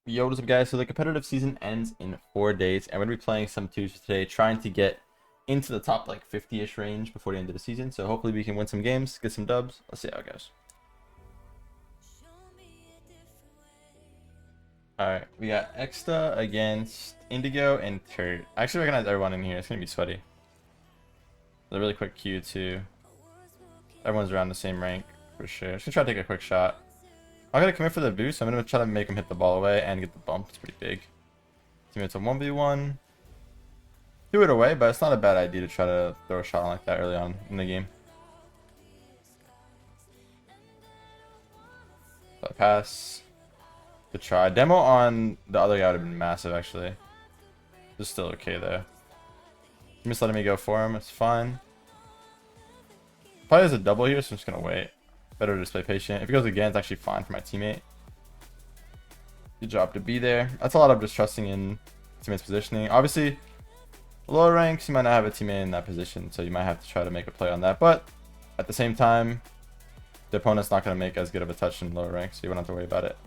Yo, what's up, guys? So the competitive season ends in 4 days, and we're gonna be playing some twos today, trying to get into the top like 50-ish range before the end of the season. So hopefully we can win some games, get some dubs. Let's see how it goes. All right, we got Exta against Indigo and Turt. I actually recognize everyone in here. It's gonna be sweaty. It's a really quick queue too. Everyone's around the same rank for sure. Just gonna try to take a quick shot. I'm gonna commit for the boost. I'm gonna try to make him hit the ball away and get the bump. It's pretty big. Teammates a 1v1. Do it away, but it's not a bad idea to try to throw a shot like that early on in the game. So pass. Good try. Demo on the other guy would have been massive, actually. This is still okay, though. He's just letting me go for him. It's fine. Probably has a double here, so I'm just going to wait. Better to just play patient. If he goes again, it's actually fine for my teammate. Good job to be there. That's a lot of just trusting in teammate's positioning. Obviously, lower ranks, you might not have a teammate in that position, so you might have to try to make a play on that. But at the same time, the opponent's not going to make as good of a touch in lower ranks, so you won't have to worry about it.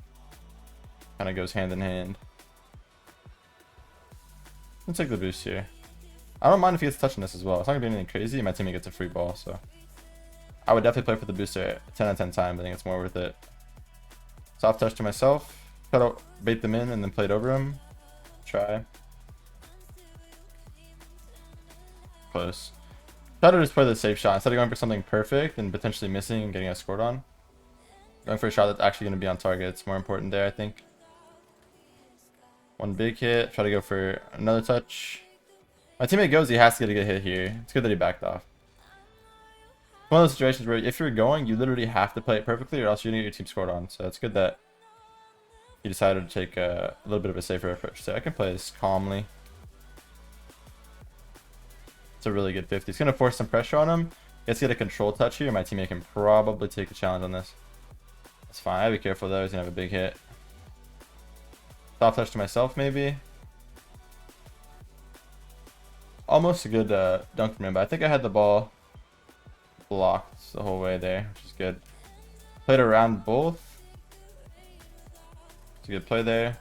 Kind of goes hand in hand. Let's take the boost here. I don't mind if he gets touching this as well. It's not going to be anything crazy. My teammate gets a free ball, so I would definitely play for the booster 10 out of 10 times. I think it's more worth it. Soft touch to myself. Try to bait them in and then play it over him. Try. Close. Try to just play the safe shot instead of going for something perfect and potentially missing and getting us scored on. Going for a shot that's actually going to be on target. It's more important there, I think. One big hit. Try to go for another touch. My teammate goes, he has to get a good hit here. It's good that he backed off. It's one of those situations where if you're going, you literally have to play it perfectly or else you're going to get your team scored on. So it's good that he decided to take a little bit of a safer approach. So I can play this calmly. It's a really good 50. It's going to force some pressure on him. He has to get a control touch here. My teammate can probably take a challenge on this. That's fine. I gotta be careful though. He's going to have a big hit. Soft touch to myself, maybe. Almost a good dunk from him, but I think I had the ball blocked the whole way there, which is good. Played around both. It's a good play there.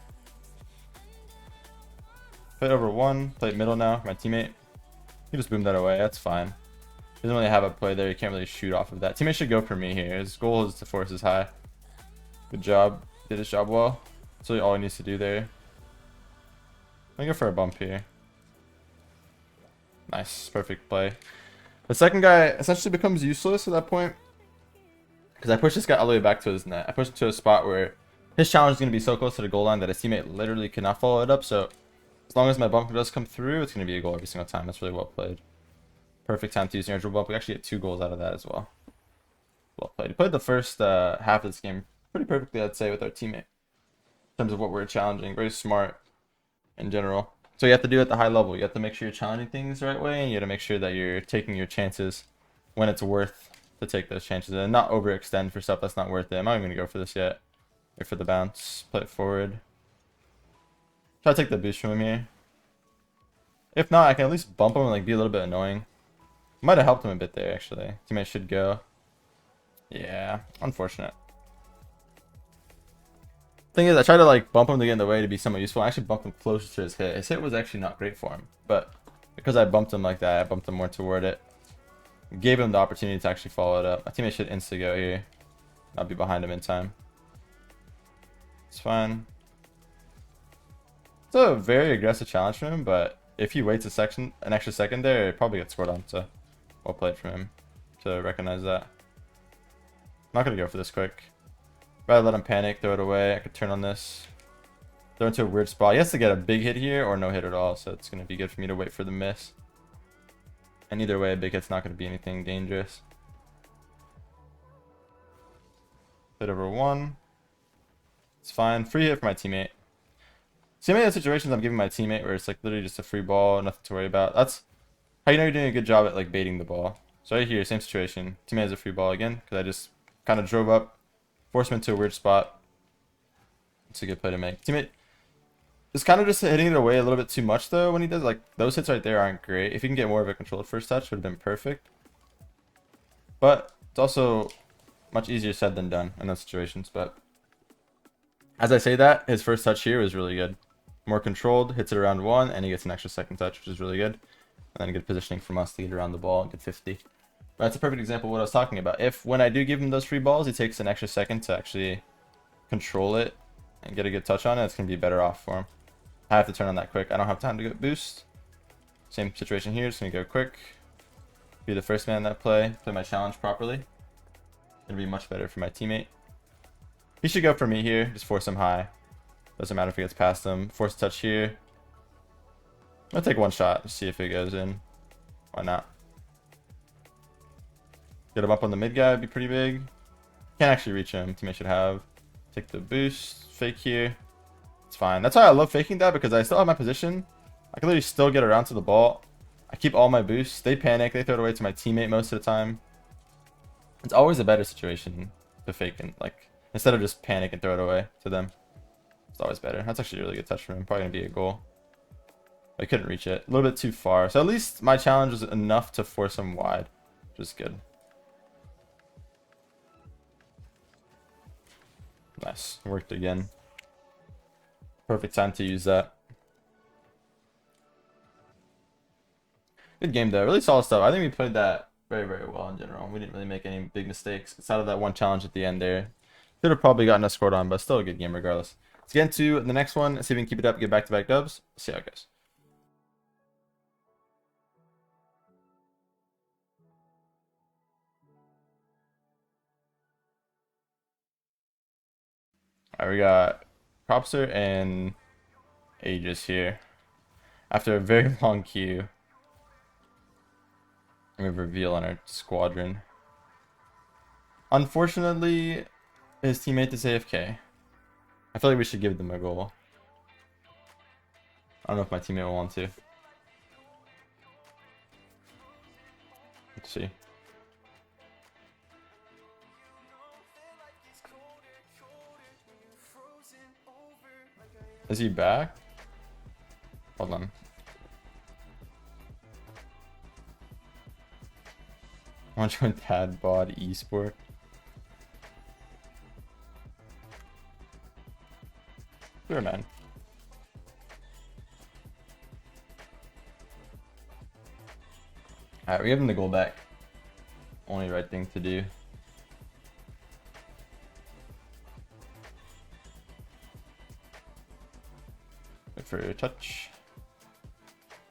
Played over one. Played middle now. My teammate. He just boomed that away. That's fine. He doesn't really have a play there. He can't really shoot off of that. Teammate should go for me here. His goal is to force his high. Good job. Did his job well. That's really all he needs to do there. I'm gonna go for a bump here. Nice. Perfect play. The second guy essentially becomes useless at that point. Because I pushed this guy all the way back to his net. I pushed him to a spot where his challenge is going to be so close to the goal line that his teammate literally cannot follow it up. So as long as my bump does come through, it's going to be a goal every single time. That's really well played. Perfect time to use neutral bump. We actually get 2 goals out of that as well. Well played. We played the first half of this game pretty perfectly, I'd say, with our teammate. In terms of what we're challenging. Very smart in general. So you have to do it at the high level. You have to make sure you're challenging things the right way, and you have to make sure that you're taking your chances when it's worth to take those chances and not overextend for stuff that's not worth it. I'm not even going to go for this yet. Wait for the bounce. Play it forward. Try to take the boost from him here. If not, I can at least bump him and like be a little bit annoying. Might have helped him a bit there, actually. Teammate should go. Yeah, unfortunate. Thing is, I tried to like bump him to get in the way to be somewhat useful. I actually bumped him closer to his hit. His hit was actually not great for him, but because I bumped him like that, I bumped him more toward it. Gave him the opportunity to actually follow it up. My teammate should insta go here. I'll be behind him in time. It's fine. It's a very aggressive challenge from him, but if he waits an extra second there, it probably gets scored on. So well played from him to recognize that. I'm not gonna go for this quick. Rather let him panic, throw it away. I could turn on this. Throw into a weird spot. He has to get a big hit here or no hit at all, so it's going to be good for me to wait for the miss. And either way, a big hit's not going to be anything dangerous. Hit over one. It's fine. Free hit for my teammate. See many of the situations I'm giving my teammate where it's like literally just a free ball, nothing to worry about. That's how you know you're doing a good job at like baiting the ball. So right here, same situation. Teammate has a free ball again because I just kind of drove up. Force him into a weird spot. It's a good play to make. Teammate is kind of just hitting it away a little bit too much though when he does. Like those hits right there aren't great. If you can get more of a controlled first touch, would have been perfect. But it's also much easier said than done in those situations. But As I say that, his first touch here was really good. More controlled, hits it around 1, and he gets an extra second touch, which is really good. And then good positioning from us to get around the ball and get 50. But that's a perfect example of what I was talking about. If, when I do give him those free balls, he takes an extra second to actually control it and get a good touch on it, it's going to be better off for him. I have to turn on that quick. I don't have time to get boost. Same situation here, just going to go quick. Be the first man in that play my challenge properly. It'll be much better for my teammate. He should go for me here, just force him high. Doesn't matter if he gets past him. Force a touch here. I'll take one shot, see if it goes in. Why not? Get him up on the mid guy would be pretty big. Can't actually reach him. Teammate should have. Take the boost. Fake here. It's fine. That's why I love faking that, because I still have my position. I can literally still get around to the ball. I keep all my boosts. They panic. They throw it away to my teammate most of the time. It's always a better situation to fake and, like, instead of just panic and throw it away to them. It's always better. That's actually a really good touch from him. Probably going to be a goal. I couldn't reach it. A little bit too far. So at least my challenge was enough to force him wide. Which is good. Nice. Worked again. Perfect time to use that. Good game though. Really solid stuff. I think we played that very, very well in general. We didn't really make any big mistakes. Outside of that one challenge at the end there. Could have probably gotten us scored on, but still a good game regardless. Let's get into the next one. See if we can keep it up, get back-to-back dubs. See how it goes. Alright, we got Propser and Aegis here. After a very long queue. We have reveal on our squadron. Unfortunately, his teammate is AFK. I feel like we should give them a goal. I don't know if my teammate will want to. Let's see. Is he back? Hold on. I want to join Tad Bod Esport. Sure, man. Alright, we give him the goal back. Only right thing to do. Good for your touch.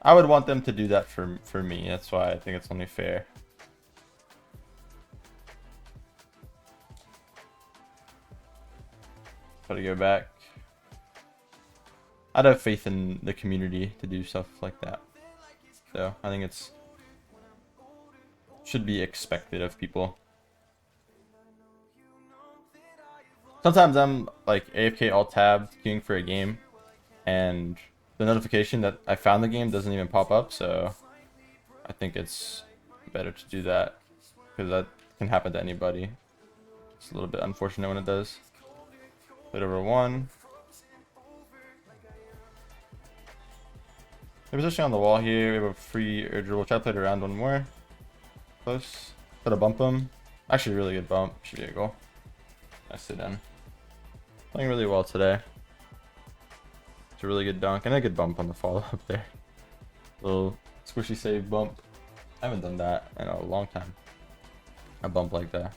I would want them to do that for me. That's why I think it's only fair. Try to go back. I'd have faith in the community to do stuff like that. So I think it's should be expected of people. Sometimes I'm like AFK alt tab queuing for a game, and the notification that I found the game doesn't even pop up. So I think it's better to do that, because that can happen to anybody. It's a little bit unfortunate when it does. Played over 1. The position on the wall here. We have a free urger. We'll try to play it around one more. Close. Try to bump him. Actually, really good bump. Should be a goal. Nice sit in. Playing really well today. It's a really good dunk and a good bump on the follow up there. Little squishy save bump. I haven't done that in a long time. A bump like that.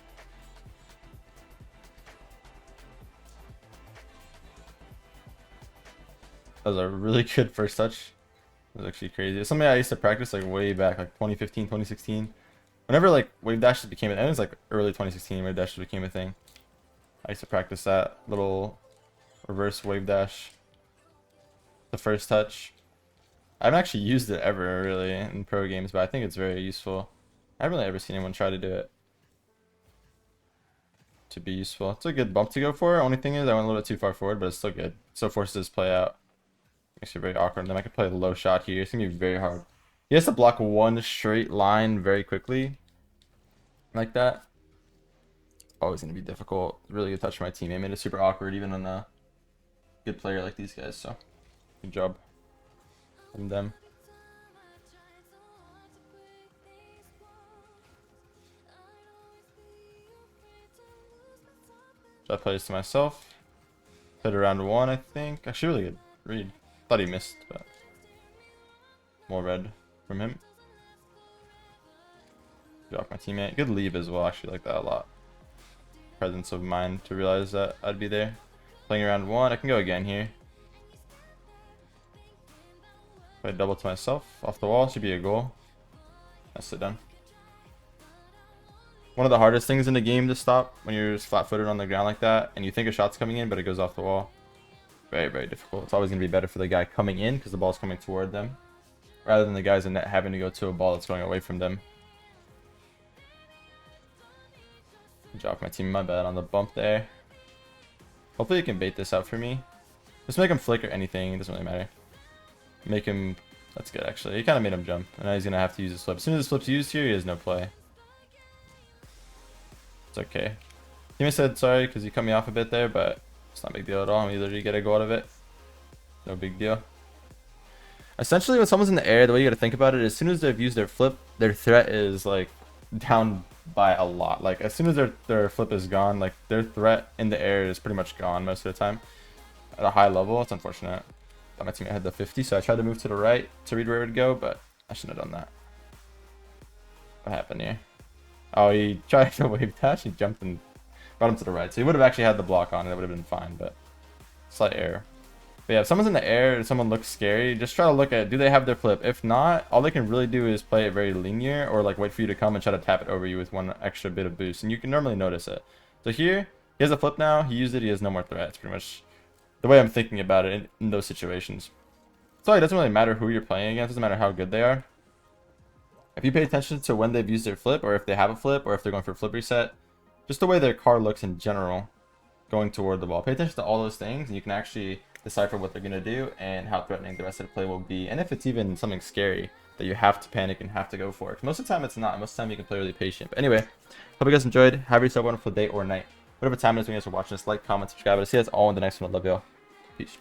That was a really good first touch. It was actually crazy. It's something I used to practice like way back, like 2015, 2016. Whenever like wave dashes became it was like early 2016 wave dashes became a thing. I used to practice that little reverse wave dash. The first touch. I haven't actually used it ever really in pro games, but I think it's very useful. I haven't really ever seen anyone try to do it to be useful. It's a good bump to go for. Only thing is I went a little bit too far forward, but it's still good. Still forces his play out. Makes it very awkward. And then I could play a low shot here. It's gonna be very hard. He has to block one straight line very quickly. Like that. Always gonna be difficult. Really good touch from my teammate. Made it super awkward even on a good player like these guys, so good job from them. So I play this to myself. Hit around 1, I think. Actually, really good read. Thought he missed, but more red from him. Good off my teammate. Good leave as well. Actually like that a lot. Presence of mind to realize that I'd be there. Playing around 1. I can go again here. If I double to myself off the wall, should be a goal. That's it done. One of the hardest things in the game to stop when you're just flat-footed on the ground like that and you think a shot's coming in but it goes off the wall. Very, very difficult. It's always going to be better for the guy coming in because the ball's coming toward them rather than the guys in net having to go to a ball that's going away from them. Good job, my team. My bad on the bump there. Hopefully you can bait this out for me. Just make him flick or anything. It doesn't really matter. Make him... That's good, actually. He kind of made him jump. And now he's going to have to use his flip. As soon as his flip's used here, he has no play. It's okay. Teammate said sorry because he cut me off a bit there, but it's not a big deal at all. We literally get a go out of it. No big deal. Essentially, when someone's in the air, the way you got to think about it, as soon as they've used their flip, their threat is like down by a lot. Like as soon as their flip is gone, like their threat in the air is pretty much gone most of the time. At a high level, it's unfortunate. Thought my teammate had the 50, so I tried to move to the right to read where it would go, but I shouldn't have done that. What happened here? Oh, he tried to wave dash. He jumped and brought him to the right. So he would have actually had the block on. It would have been fine, but slight error. But yeah, if someone's in the air and someone looks scary, just try to look at, do they have their flip? If not, all they can really do is play it very linear or like wait for you to come and try to tap it over you with one extra bit of boost. And you can normally notice it. So here, he has a flip now. He used it. He has no more threat. It's pretty much the way I'm thinking about it in those situations. So it doesn't really matter who you're playing against. It doesn't matter how good they are. If you pay attention to when they've used their flip, or if they have a flip, or if they're going for a flip reset, just the way their card looks in general going toward the ball. Pay attention to all those things, and you can actually decipher what they're going to do and how threatening the rest of the play will be. And if it's even something scary that you have to panic and have to go for it. Most of the time it's not. Most of the time you can play really patient. But anyway, hope you guys enjoyed. Have yourself a wonderful day or night. Whatever time it is when you guys are watching this, like, comment, subscribe. I'll see you guys all in the next one. I love y'all. Peace.